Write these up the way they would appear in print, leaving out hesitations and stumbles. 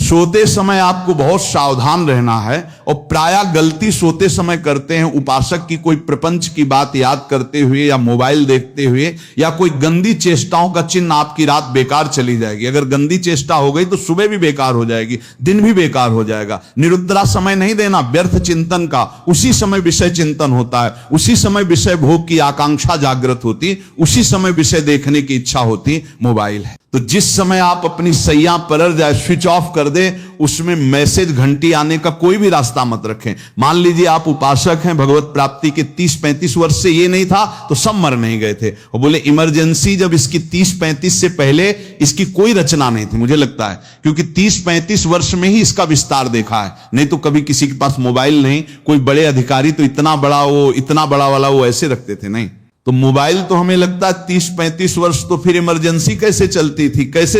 सोते समय आपको बहुत सावधान रहना है। और प्रायः गलती सोते समय करते हैं, उपासक की कोई प्रपंच की बात याद करते हुए या मोबाइल देखते हुए या कोई गंदी चेष्टाओं का चिन्ह आपकी रात बेकार चली जाएगी। अगर गंदी चेष्टा हो गई तो सुबह भी बेकार हो जाएगी, दिन भी बेकार हो जाएगा। निरुद्रा समय नहीं देना व्यर्थ चिंतन का। उसी समय विषय चिंतन होता है, उसी समय विषय भोग की आकांक्षा जागृत होती, उसी समय विषय देखने की इच्छा होती मोबाइल है। तो जिस समय आप अपनी सैया पर जाए स्विच ऑफ कर दे, उसमें मैसेज घंटी आने का कोई भी रास्ता मत रखें। मान लीजिए आप उपासक हैं, भगवत प्राप्ति के 30-35 वर्ष से ये नहीं था तो सब मर नहीं गए थे। और बोले इमरजेंसी जब इसकी 30-35 से पहले इसकी कोई रचना नहीं थी, मुझे लगता है, क्योंकि 30-35 वर्ष में ही इसका विस्तार देखा है। नहीं तो कभी किसी के पास मोबाइल नहीं, कोई बड़े अधिकारी तो इतना बड़ा वाला वो ऐसे रखते थे, नहीं। तो मोबाइल तो हमें लगता है 30-35 वर्ष, तो फिर इमरजेंसी कैसे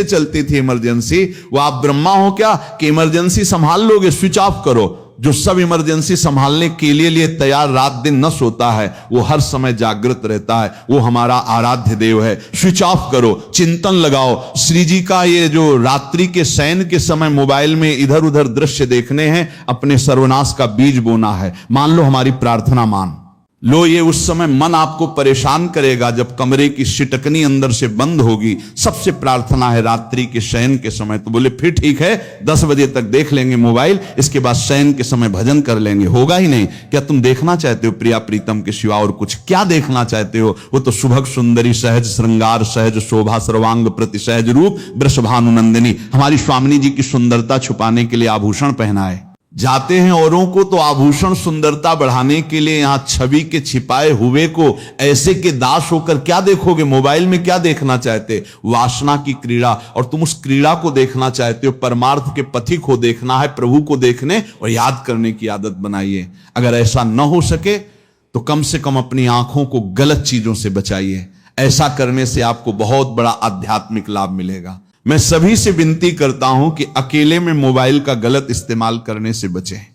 चलती थी इमरजेंसी? वो आप ब्रह्मा हो क्या कि इमरजेंसी संभाल लोगे? स्विच ऑफ करो। जो सब इमरजेंसी संभालने के लिए तैयार रात दिन न सोता है, वो हर समय जागृत रहता है, वो हमारा आराध्य देव है। स्विच ऑफ करो, चिंतन लगाओ। श्री जी का ये जो रात्रि के शयन के समय मोबाइल में इधर उधर दृश्य देखने हैं, अपने सर्वनाश का बीज बोना है। मान लो हमारी प्रार्थना मान लो, ये उस समय मन आपको परेशान करेगा जब कमरे की सिटकनी अंदर से बंद होगी। सबसे प्रार्थना है रात्रि के शयन के समय। तो बोले फिर ठीक है, 10 बजे तक देख लेंगे मोबाइल, इसके बाद शयन के समय भजन कर लेंगे। होगा ही नहीं। क्या तुम देखना चाहते हो प्रिया प्रीतम के सिवा और कुछ? क्या देखना चाहते हो? वो तो सुभग सुंदरी, सहज श्रृंगार, सहज शोभा, सर्वांग प्रति सहज रूप, वृषभानुनंदिनी। हमारी स्वामिनी जी की सुंदरता छुपाने के लिए आभूषण पहनाए जाते हैं औरों को, तो आभूषण सुंदरता बढ़ाने के लिए यहां छवि के छिपाए हुए को ऐसे के दास होकर क्या देखोगे? मोबाइल में क्या देखना चाहते? वासना की क्रीड़ा। और तुम उस क्रीड़ा को देखना चाहते हो, परमार्थ के पथिक को देखना है, प्रभु को देखने और याद करने की आदत बनाइए। अगर ऐसा न हो सके तो कम से कम अपनी आंखों को गलत चीजों से बचाइए। ऐसा करने से आपको बहुत बड़ा आध्यात्मिक लाभ मिलेगा। मैं सभी से विनती करता हूं कि अकेले में मोबाइल का गलत इस्तेमाल करने से बचें,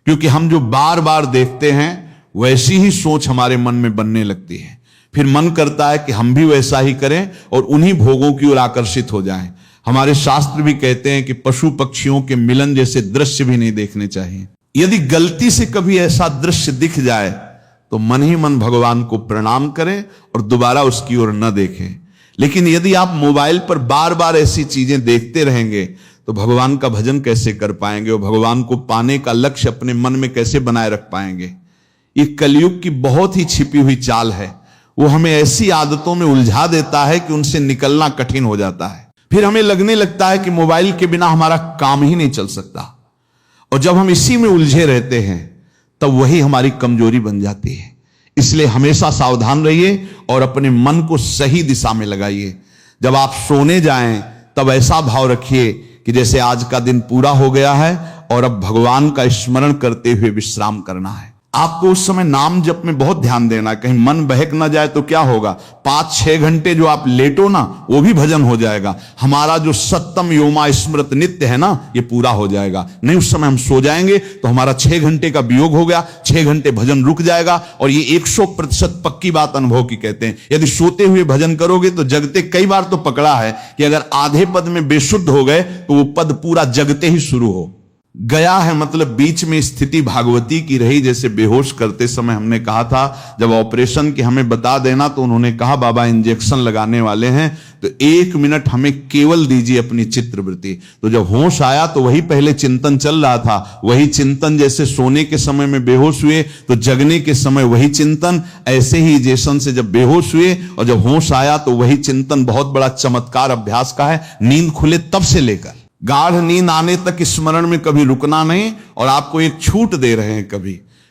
क्योंकि हम जो बार बार देखते हैं वैसी ही सोच हमारे मन में बनने लगती है। फिर मन करता है कि हम भी वैसा ही करें और उन्हीं भोगों की ओर आकर्षित हो जाएं। हमारे शास्त्र भी कहते हैं कि पशु पक्षियों के मिलन जैसे दृश्य भी नहीं देखने चाहिए। यदि गलती से कभी ऐसा दृश्य दिख जाए तो मन ही मन भगवान को प्रणाम करें और दोबारा उसकी ओर न देखें। लेकिन यदि आप मोबाइल पर बार बार ऐसी चीजें देखते रहेंगे तो भगवान का भजन कैसे कर पाएंगे और भगवान को पाने का लक्ष्य अपने मन में कैसे बनाए रख पाएंगे? ये कलयुग की बहुत ही छिपी हुई चाल है। वो हमें ऐसी आदतों में उलझा देता है कि उनसे निकलना कठिन हो जाता है। फिर हमें लगने लगता है कि मोबाइल के बिना हमारा काम ही नहीं चल सकता। और जब हम इसी में उलझे रहते हैं तब वही हमारी कमजोरी बन जाती है। इसलिए हमेशा सावधान रहिए और अपने मन को सही दिशा में लगाइए। जब आप सोने जाएं तब ऐसा भाव रखिए कि जैसे आज का दिन पूरा हो गया है और अब भगवान का स्मरण करते हुए विश्राम करना है। आपको उस समय नाम जप में बहुत ध्यान देना है, कहीं मन बहक ना जाए तो क्या होगा? 5-6 घंटे जो आप लेटो ना, वो भी भजन हो जाएगा। हमारा जो सत्तम योमा स्मृत नित्य है ना, ये पूरा हो जाएगा। नहीं, उस समय हम सो जाएंगे तो हमारा 6 घंटे का वियोग हो गया, 6 घंटे भजन रुक जाएगा। और ये 100% पक्की बात अनुभव की कहते हैं। यदि सोते हुए भजन करोगे तो जगते, कई बार तो पकड़ा है कि अगर आधे पद में बेशुद्ध हो गए तो वो पद पूरा जगते ही शुरू हो गया है। मतलब बीच में स्थिति भागवती की रही। जैसे बेहोश करते समय हमने कहा था, जब ऑपरेशन की हमें बता देना तो उन्होंने कहा बाबा इंजेक्शन लगाने वाले हैं तो 1 मिनट हमें केवल दीजिए अपनी चित्रवृत्ति। तो जब होश आया तो वही पहले चिंतन चल रहा था, वही चिंतन जैसे सोने के समय में बेहोश हुए तो जगने के समय वही चिंतन, ऐसे ही जैसन से जब बेहोश हुए और जब होश आया तो वही चिंतन। बहुत बड़ा चमत्कार अभ्यास का है। नींद खुले तब से लेकर गाढ़ नींद आने तक स्मरण में कभी रुकना नहीं। और आपको एक छूट दे रहे हैं।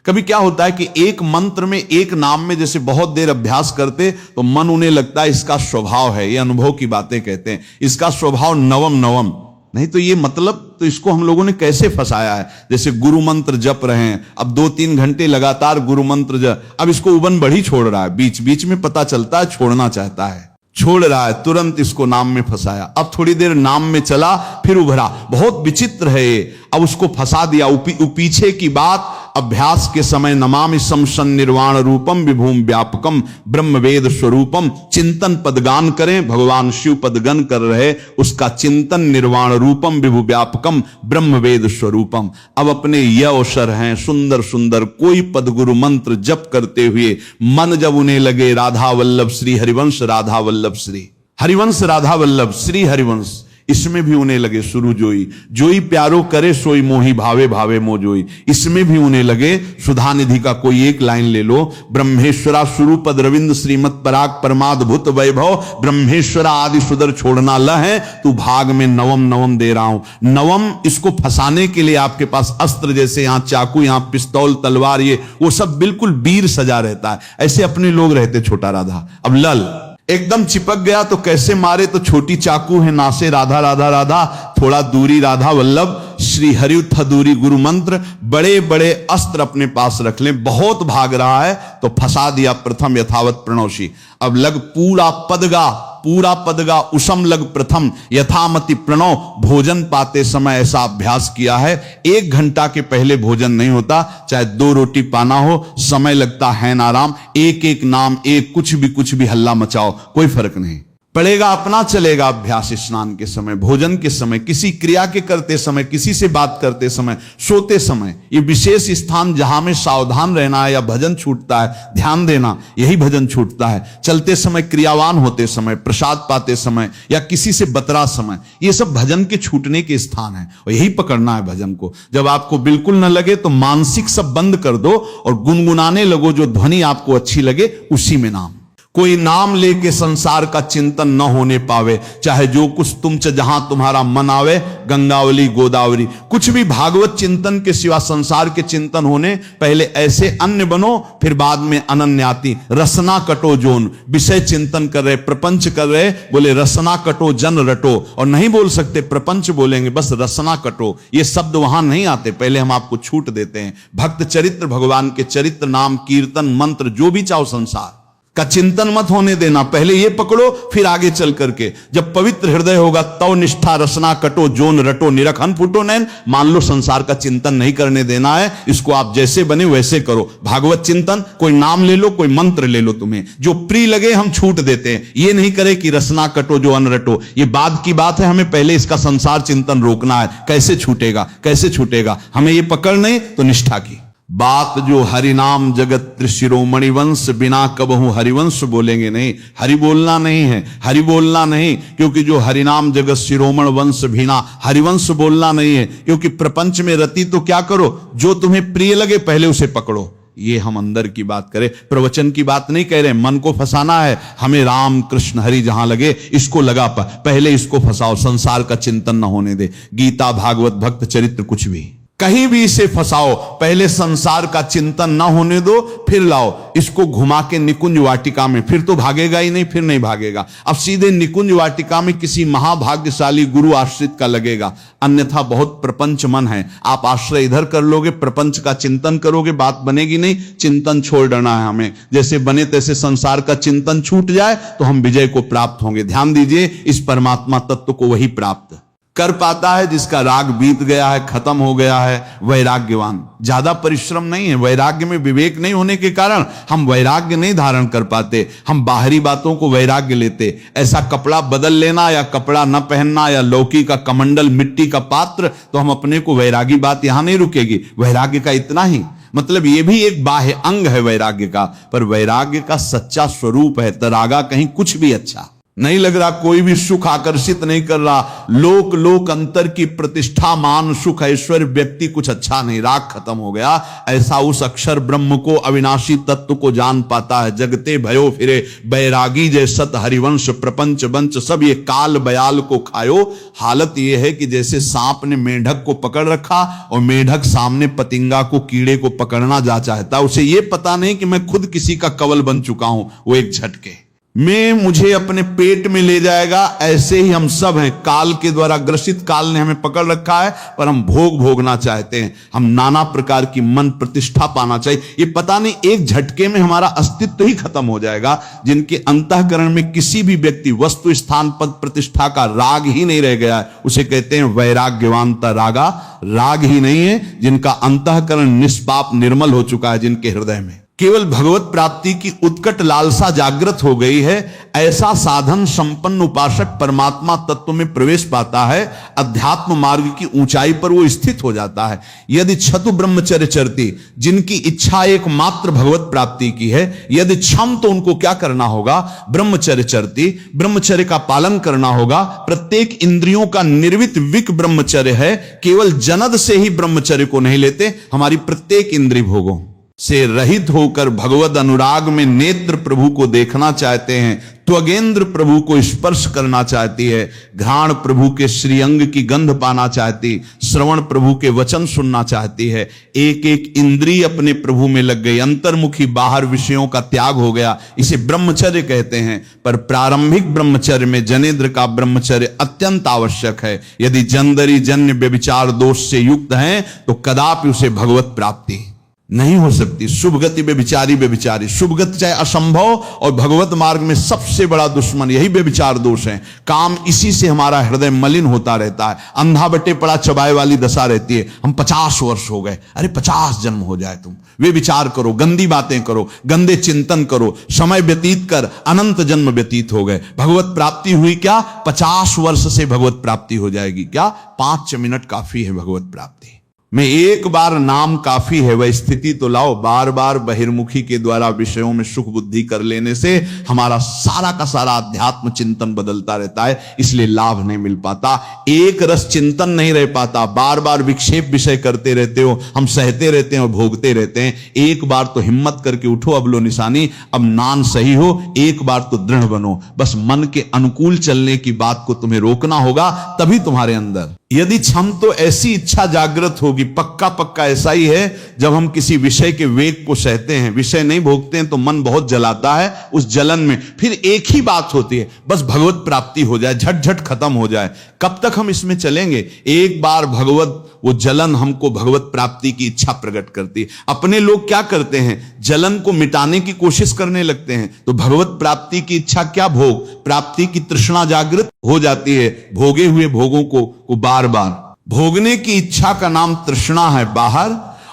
कभी क्या होता है कि एक मंत्र में, एक नाम में जैसे बहुत देर अभ्यास करते तो मन उन्हें लगता है इसका स्वभाव है। ये अनुभव की बातें कहते हैं, इसका स्वभाव नवम नहीं। तो ये मतलब, तो इसको हम लोगों ने कैसे फंसाया है? जैसे गुरु मंत्र जप रहे हैं, अब 2-3 घंटे लगातार गुरु मंत्र जप, अब इसको उबन बढ़ी छोड़ रहा है। बीच बीच में पता चलता है छोड़ना चाहता है, छोड़ रहा है, तुरंत इसको नाम में फंसाया। अब थोड़ी देर नाम में चला, फिर उभरा। बहुत विचित्र है ये। अब उसको फंसा दिया। पीछे की बात अभ्यास के समय नमामि शम निर्वाण रूपम विभूम व्यापकम ब्रह्म वेद स्वरूपम। चिंतन पदगान करें, भगवान शिव पदगन कर रहे, उसका चिंतन निर्वाण रूपम विभू व्यापकम ब्रह्म वेद स्वरूपम। अब अपने ये अवसर हैं, सुंदर सुंदर कोई पदगुरु मंत्र जप करते हुए मन जब उन्हें लगे राधा वल्लभ श्री हरिवंश, राधा वल्लभ श्री हरिवंश, राधा वल्लभ श्री हरिवंश, इसमें भी उन्हें लगे सुरु जोई, जोई प्यारो करे सोई मोही भावे, भावे मो जोई, इसमें भी उन्हें लगे सुधा निधि का कोई एक लाइन ले लो, ब्रह्मेश्वरा सुरु पद रविंद्र श्रीमत पराग परमाद्भुत वैभव, ब्रह्मेश्वरा आदि सुदर छोड़ना ल है, तू भाग में नवम नवम दे रहा हूं। नवम इसको फंसाने के लिए आपके पास अस्त्र, जैसे यहां चाकू, यहां पिस्तौल, तलवार, ये वो सब बिल्कुल वीर सजा रहता है, ऐसे अपने लोग रहते छोटा राधा। अब लल एकदम चिपक गया तो कैसे मारे, तो छोटी चाकू है, नासे राधा राधा राधा, थोड़ा दूरी राधा वल्लभ श्री हरियुथ दूरी गुरु मंत्र, बड़े बड़े अस्त्र अपने पास रख लें। बहुत भाग रहा है तो फंसा दिया प्रथम यथावत प्रणौशी। अब लग पूरा पदगा, पूरा पदगा उसम लग प्रथम यथामति प्रणव। भोजन पाते समय ऐसा अभ्यास किया है, 1 घंटा के पहले भोजन नहीं होता, चाहे 2 रोटी पाना हो, समय लगता है ना आराम, एक एक नाम, एक कुछ भी हल्ला मचाओ, कोई फर्क नहीं पड़ेगा, अपना चलेगा अभ्यास। स्नान के समय, भोजन के समय, किसी क्रिया के करते समय, किसी से बात करते समय, सोते समय, ये विशेष स्थान जहां में सावधान रहना है या भजन छूटता है, ध्यान देना, यही भजन छूटता है। चलते समय, क्रियावान होते समय, प्रसाद पाते समय या किसी से बतरा समय, ये सब भजन के छूटने के स्थान है और यही पकड़ना है भजन को। जब आपको बिल्कुल न लगे तो मानसिक सब बंद कर दो और गुनगुनाने लगो, जो ध्वनि आपको अच्छी लगे उसी में नाम। कोई नाम लेके संसार का चिंतन न होने पावे, चाहे जो कुछ तुम च जहां तुम्हारा मन आवे, गंगावली गोदावरी, कुछ भी भागवत चिंतन के सिवा संसार के चिंतन होने, पहले ऐसे अन्य बनो, फिर बाद में अनन्याति। रसना कटो जोन, विषय चिंतन कर रहे, प्रपंच कर रहे, बोले रसना कटो जन रटो, और नहीं बोल सकते प्रपंच बोलेंगे, बस रसना कटो, ये शब्द वहां नहीं आते, पहले हम आपको छूट देते हैं। भक्त चरित्र, भगवान के चरित्र, नाम कीर्तन मंत्र, जो भी चाहो संसार का चिंतन मत होने देना, पहले ये पकड़ो, फिर आगे चल करके जब पवित्र हृदय होगा तव निष्ठा रसना कटो जोन रटो निरखन फुटो नैन। मान लो संसार का चिंतन नहीं करने देना है, इसको आप जैसे बने वैसे करो। भागवत चिंतन, कोई नाम ले लो, कोई मंत्र ले लो, तुम्हें जो प्रिय लगे हम छूट देते हैं। ये नहीं करे कि रसना कटो जो अन रटो, ये बाद की बात है, हमें पहले इसका संसार चिंतन रोकना है। कैसे छूटेगा, कैसे छूटेगा, हमें ये पकड़ नहीं तो निष्ठा की बात। जो हरिनाम जगत शिरोमणि वंश, बिना कबहू हरिवंश बोलेंगे नहीं, हरि बोलना नहीं है, हरि बोलना नहीं, क्योंकि जो हरिनाम जगत शिरोमण वंश बिना हरिवंश बोलना नहीं है। क्योंकि प्रपंच में रति तो क्या करो, जो तुम्हें प्रिय लगे पहले उसे पकड़ो। ये हम अंदर की बात करें, प्रवचन की बात नहीं कह रहे, मन को फंसाना है हमें, राम कृष्ण हरि जहां लगे इसको लगा, पहले इसको फंसाओ, संसार का चिंतन न होने दे। गीता भागवत भक्त चरित्र कुछ भी कहीं भी इसे फंसाओ, पहले संसार का चिंतन ना होने दो, फिर लाओ इसको घुमा के निकुंज वाटिका में, फिर तो भागेगा ही नहीं, फिर नहीं भागेगा। अब सीधे निकुंज वाटिका में किसी महाभाग्यशाली गुरु आश्रित का लगेगा, अन्यथा बहुत प्रपंच मन है। आप आश्रय इधर कर लोगे, प्रपंच का चिंतन करोगे, बात बनेगी नहीं। चिंतन छोड़ देना है हमें, जैसे बने तैसे संसार का चिंतन छूट जाए तो हम विजय को प्राप्त होंगे। ध्यान दीजिए, इस परमात्मा तत्व को वही प्राप्त कर पाता है जिसका राग बीत गया है, खत्म हो गया है, वैराग्यवान। ज्यादा परिश्रम नहीं है, वैराग्य में विवेक नहीं होने के कारण हम वैराग्य नहीं धारण कर पाते, हम बाहरी बातों को वैराग्य लेते। ऐसा कपड़ा बदल लेना या कपड़ा न पहनना या लौकी का कमंडल, मिट्टी का पात्र, तो हम अपने को वैरागी बात यहां नहीं रुकेगी। वैराग्य का इतना ही मतलब, ये भी एक बाह्य अंग है वैराग्य का, पर वैराग्य का सच्चा स्वरूप है तरागा, कहीं कुछ भी अच्छा नहीं लग रहा, कोई भी सुख आकर्षित नहीं कर रहा, लोक लोक अंतर की प्रतिष्ठा, मान सुख ऐश्वर्य, व्यक्ति कुछ अच्छा नहीं, राग खत्म हो गया। ऐसा उस अक्षर ब्रह्म को, अविनाशी तत्व को जान पाता है। जगते भयो फिरे बैरागी जय सत हरिवंश, प्रपंच वंश सब ये काल बयाल को खायो। हालत ये है कि जैसे सांप ने मेंढक को पकड़ रखा और मेंढक सामने पतिंगा को, कीड़े को पकड़ना जा चाहता, उसे ये पता नहीं कि मैं खुद किसी का कवल बन चुका हूं। वो एक झटके में मुझे अपने पेट में ले जाएगा। ऐसे ही हम सब हैं, काल के द्वारा ग्रसित, काल ने हमें पकड़ रखा है, पर हम भोगना चाहते हैं, हम नाना प्रकार की मन प्रतिष्ठा पाना चाहिए। ये पता नहीं एक झटके में हमारा अस्तित्व ही खत्म हो जाएगा। जिनके अंतःकरण में किसी भी व्यक्ति, वस्तु, स्थान, पद, प्रतिष्ठा का राग ही नहीं रह गया है, उसे कहते हैं वैराग्यवानता रागा। राग ही नहीं है, जिनका अंतःकरण निष्पाप निर्मल हो चुका है, जिनके हृदय में केवल भगवत प्राप्ति की उत्कट लालसा जागृत हो गई है, ऐसा साधन संपन्न उपासक परमात्मा तत्व में प्रवेश पाता है। अध्यात्म मार्ग की ऊंचाई पर वो स्थित हो जाता है। यदि छतु ब्रह्मचर्य चरती, जिनकी इच्छा एकमात्र भगवत प्राप्ति की है, यदि क्षम, तो उनको क्या करना होगा? ब्रह्मचर्य चरती, ब्रह्मचर्य का पालन करना होगा। प्रत्येक इंद्रियों का निर्वित विक ब्रह्मचर्य है। केवल जनद से ही ब्रह्मचर्य को नहीं लेते, हमारी प्रत्येक इंद्रिय भोगों से रहित होकर भगवत अनुराग में नेत्र प्रभु को देखना चाहते हैं, त्वगेंद्र प्रभु को स्पर्श करना चाहती है, घ्राण प्रभु के श्रीअंग की गंध पाना चाहती, श्रवण प्रभु के वचन सुनना चाहती है। एक एक इंद्रिय अपने प्रभु में लग गई, अंतर्मुखी, बाहर विषयों का त्याग हो गया। इसे ब्रह्मचर्य कहते हैं। पर प्रारंभिक ब्रह्मचर्य में जनेन्द्र का ब्रह्मचर्य अत्यंत आवश्यक है। यदि जंदरी जन्य व्यभिचार दोष से युक्त हैं तो कदापि उसे भगवत प्राप्ति नहीं हो सकती। शुभ गति व्यभिचारी व्यभिचारी, शुभ गति चाहे असंभव, और भगवत मार्ग में सबसे बड़ा दुश्मन यही व्यभिचार दोष है। काम, इसी से हमारा हृदय मलिन होता रहता है। अंधा बटे पड़ा चबाए वाली दशा रहती है। हम 50 वर्ष हो गए, अरे 50 जन्म हो जाए तुम। वे विचार करो, गंदी बातें करो, गंदे चिंतन करो, समय व्यतीत कर अनंत जन्म व्यतीत हो गए। भगवत प्राप्ति हुई क्या? 50 वर्ष से भगवत प्राप्ति हो जाएगी क्या? 5 मिनट काफी है भगवत प्राप्ति में। एक बार नाम काफी है, वह स्थिति तो लाओ। बार बार बहिर्मुखी के द्वारा विषयों में सुख बुद्धि कर लेने से हमारा सारा का सारा अध्यात्म चिंतन बदलता रहता है, इसलिए लाभ नहीं मिल पाता। एक रस चिंतन नहीं रह पाता। बार बार विक्षेप विषय करते रहते हो, हम सहते रहते हैं और भोगते रहते हैं। एक बार तो हिम्मत करके उठो, अब लो निशानी, अब नान सही हो। एक बार तो दृढ़ बनो। बस मन के अनुकूल चलने की बात को तुम्हें रोकना होगा, तभी तुम्हारे अंदर यदि क्षम, तो ऐसी इच्छा जागृत होगी। पक्का पक्का ऐसा ही है। जब हम किसी विषय के वेग को सहते हैं, विषय नहीं भोगते हैं, तो मन बहुत जलाता है। उस जलन में फिर एक ही बात होती है, बस भगवत प्राप्ति हो जाए, झट खत्म हो जाए। कब तक हम इसमें चलेंगे? एक बार भगवत, वो जलन हमको भगवत प्राप्ति की इच्छा प्रकट करती है। अपने लोग क्या करते हैं? जलन को मिटाने की कोशिश करने लगते हैं। तो भगवत प्राप्ति की इच्छा क्या? भोग प्राप्ति की तृष्णा जागृत हो जाती है। भोगे हुए भोगों को बार बार भोगने की इच्छा का नाम तृष्णा है। बाहर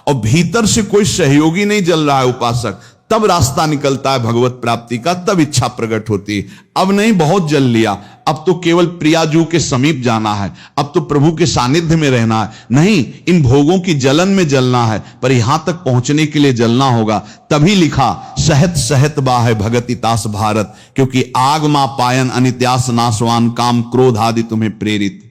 और भीतर से कोई सहयोगी नहीं जल रहा है उपासक, तब रास्ता निकलता है भगवत प्राप्ति का, तब इच्छा प्रकट होती है। अब नहीं बहुत जल लिया, अब तो केवल प्रियाजू के समीप जाना है, अब तो प्रभु के सानिध्य में रहना है। नहीं, इन भोगों की जलन में जलना है, पर यहां तक पहुंचने के लिए जलना होगा। तभी लिखा, सहत सहत बाह भगति तास भारत, क्योंकि आग मां पायन अनित्यास नाशवान, काम क्रोध आदि तुम्हें प्रेरित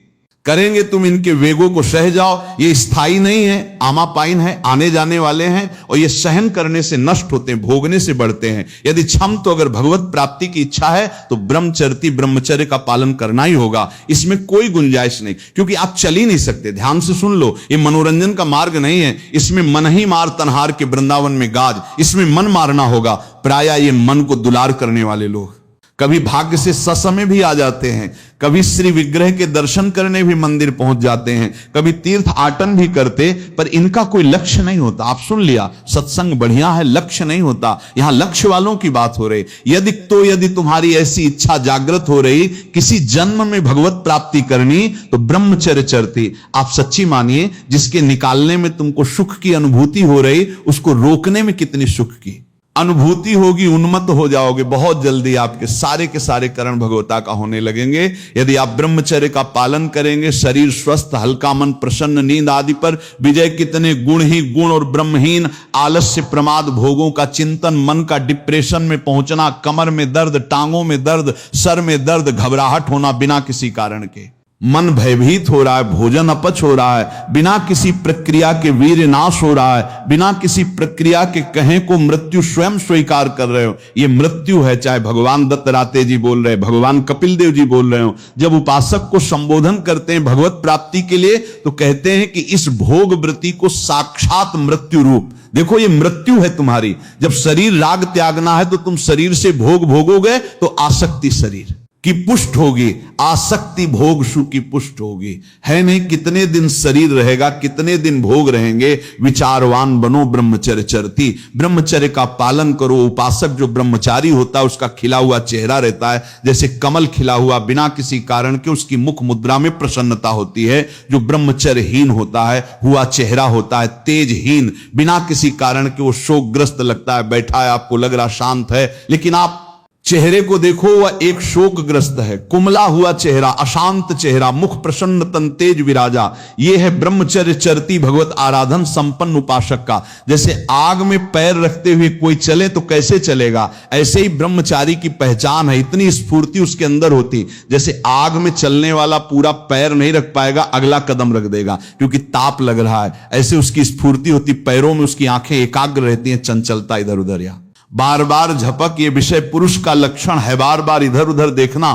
करेंगे। तुम इनके वेगों को सह जाओ। ये स्थायी नहीं है, आमापाइन है, आने जाने वाले हैं, और ये सहन करने से नष्ट होते हैं, भोगने से बढ़ते हैं। यदि क्षम, तो अगर भगवत प्राप्ति की इच्छा है तो ब्रह्मचर्य, ब्रह्मचर्य का पालन करना ही होगा। इसमें कोई गुंजाइश नहीं, क्योंकि आप चल ही नहीं सकते। ध्यान से सुन लो, ये मनोरंजन का मार्ग नहीं है। इसमें मन ही मार तनहार के वृंदावन में गाज, इसमें मन मारना होगा। प्राय ये मन को दुलार करने वाले लोग कभी भाग्य से ससमय भी आ जाते हैं, कभी श्री विग्रह के दर्शन करने भी मंदिर पहुंच जाते हैं, कभी तीर्थ आटन भी करते, पर इनका कोई लक्ष्य नहीं होता। आप सुन लिया, सत्संग बढ़िया है, लक्ष्य नहीं होता। यहां लक्ष्य वालों की बात हो रही। यदि तुम्हारी ऐसी इच्छा जागृत हो रही किसी जन्म में भगवत प्राप्ति करनी, तो ब्रह्मचर्य चरती। आप सच्ची मानिए, जिसके निकालने में तुमको सुख की अनुभूति हो रही, उसको रोकने में कितनी सुख की अनुभूति होगी। उन्मत्त हो जाओगे बहुत जल्दी, आपके सारे के सारे कर्म भगवता का होने लगेंगे। यदि आप ब्रह्मचर्य का पालन करेंगे, शरीर स्वस्थ, हल्का मन, प्रसन्न, नींद आदि पर विजय। कितने गुण ही गुण और ब्रह्महीन, आलस्य, प्रमाद, भोगों का चिंतन, मन का डिप्रेशन में पहुंचना, कमर में दर्द, टांगों में दर्द, सर में दर्द, घबराहट होना बिना किसी कारण के, मन भयभीत हो रहा है, भोजन अपच हो रहा है, बिना किसी प्रक्रिया के वीर नाश हो रहा है, बिना किसी प्रक्रिया के कहें को मृत्यु स्वयं स्वीकार कर रहे हो। ये मृत्यु है, चाहे भगवान दत्तराते जी बोल रहे, भगवान कपिल देव जी बोल रहे हो। जब उपासक को संबोधन करते हैं भगवत प्राप्ति के लिए, तो कहते हैं कि इस भोग वृत्ति को साक्षात मृत्यु रूप देखो। ये मृत्यु है तुम्हारी। जब शरीर राग त्यागना है, तो तुम शरीर से भोग भोगोगे तो आसक्ति शरीर, की पुष्ट होगी, आसक्ति भोग सु की पुष्ट होगी। है नहीं, कितने दिन शरीर रहेगा, कितने दिन भोग रहेंगे। विचारवान बनो ब्रह्मचर्य चरती, ब्रह्मचर्य का पालन करो। उपासक जो ब्रह्मचारी होता है उसका खिला हुआ चेहरा रहता है, जैसे कमल खिला हुआ, बिना किसी कारण के उसकी मुख मुद्रा में प्रसन्नता होती है। जो ब्रह्मचर्यहीन होता है, हुआ चेहरा होता है, तेजहीन, बिना किसी कारण के वो शोकग्रस्त लगता है, बैठा है, आपको लग रहा शांत है, लेकिन आप चेहरे को देखो वह एक शोकग्रस्त है, कुमला हुआ चेहरा, अशांत चेहरा, मुख प्रसन्न तन तेज विराजा। यह है ब्रह्मचर्य चरती भगवत आराधन संपन्न उपासक का। जैसे आग में पैर रखते हुए कोई चले तो कैसे चलेगा, ऐसे ही ब्रह्मचारी की पहचान है। इतनी स्फूर्ति उसके अंदर होती, जैसे आग में चलने वाला पूरा पैर नहीं रख पाएगा, अगला कदम रख देगा क्योंकि ताप लग रहा है, ऐसे उसकी स्फूर्ति होती। पैरों में उसकी आंखें एकाग्र रहती हैं, चंचलता इधर उधर, या बार बार झपक, ये विषय पुरुष का लक्षण है। बार बार इधर उधर देखना,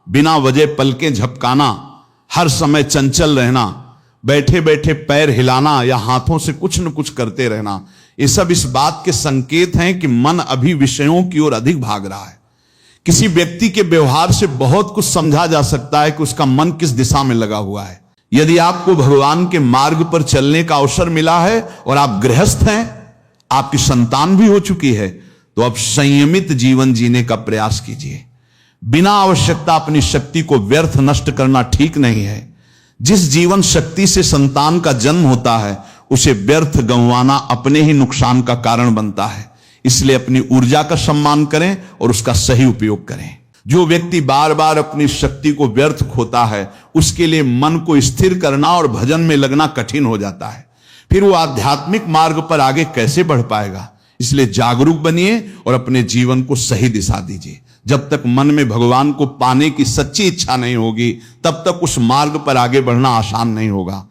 बिना वजह पलकें झपकाना, हर समय चंचल रहना, बैठे बैठे पैर हिलाना या हाथों से कुछ न कुछ करते रहना, ये सब इस बात के संकेत हैं कि मन अभी विषयों की ओर अधिक भाग रहा है। किसी व्यक्ति के व्यवहार से बहुत कुछ समझा जा सकता है कि उसका मन किस दिशा में लगा हुआ है। यदि आपको भगवान के मार्ग पर चलने का अवसर मिला है और आप गृहस्थ हैं, आपकी संतान भी हो चुकी है, तो अब संयमित जीवन जीने का प्रयास कीजिए। बिना आवश्यकता अपनी शक्ति को व्यर्थ नष्ट करना ठीक नहीं है। जिस जीवन शक्ति से संतान का जन्म होता है उसे व्यर्थ गंवाना अपने ही नुकसान का कारण बनता है। इसलिए अपनी ऊर्जा का सम्मान करें और उसका सही उपयोग करें। जो व्यक्ति बार बार अपनी शक्ति को व्यर्थ खोता है उसके लिए मन को स्थिर करना और भजन में लगना कठिन हो जाता है। फिर वो आध्यात्मिक मार्ग पर आगे कैसे बढ़ पाएगा। इसलिए जागरूक बनिए और अपने जीवन को सही दिशा दीजिए। जब तक मन में भगवान को पाने की सच्ची इच्छा नहीं होगी तब तक उस मार्ग पर आगे बढ़ना आसान नहीं होगा।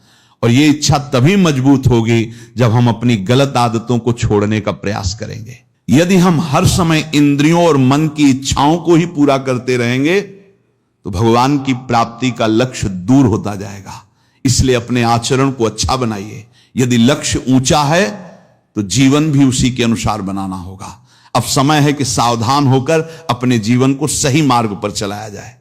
और ये इच्छा तभी मजबूत होगी जब हम अपनी गलत आदतों को छोड़ने का प्रयास करेंगे। यदि हम हर समय इंद्रियों और मन की इच्छाओं को ही पूरा करते रहेंगे तो भगवान की प्राप्ति का लक्ष्य दूर होता जाएगा। इसलिए अपने आचरण को अच्छा बनाइए। यदि लक्ष्य ऊंचा है तो जीवन भी उसी के अनुसार बनाना होगा। अब समय है कि सावधान होकर अपने जीवन को सही मार्ग पर चलाया जाए।